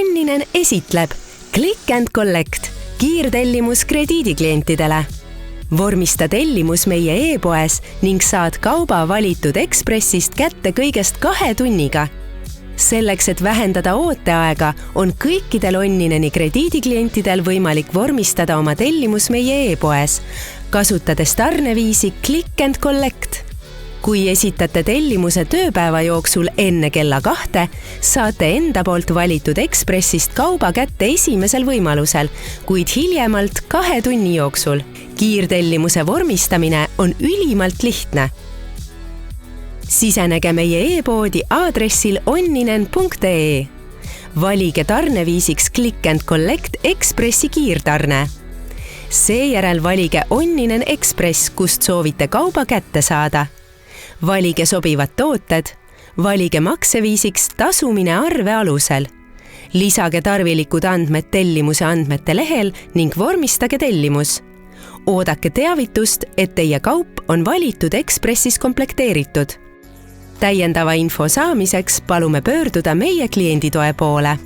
Onninen esitleb Click and Collect kiirtellimus krediidiklientidele. Vormista tellimus meie e-poes ning saad kauba valitud Ekspressist kätte kõigest 2 tunniga. Selleks, et vähendada ooteaega, on kõikidel Onnineni krediidiklientidel võimalik vormistada oma tellimus meie e-poes, kasutades tarneviisi Click and Collect. Kui esitate tellimuse tööpäeva jooksul enne kella 2, saate enda poolt valitud Ekspressist kauba kätte esimesel võimalusel, kuid hiljemalt 2 tunni jooksul. Kiirtellimuse vormistamine on ülimalt lihtne. Sisenege meie e-poodi aadressil onninen.ee. Valige tarneviisiks Click and Collect Ekspressi kiirtarne. Seejärel valige Onninen Ekspress, kust soovite kauba kätte saada. Valige sobivad tooted. Valige makseviisiks tasumine arve alusel. Lisage tarvilikud andmed tellimuse andmete lehel ning vormistage tellimus. Oodake teavitust, et teie kaup on valitud Ekspressis komplekteeritud. Täiendava info saamiseks palume pöörduda meie klienditoe poole.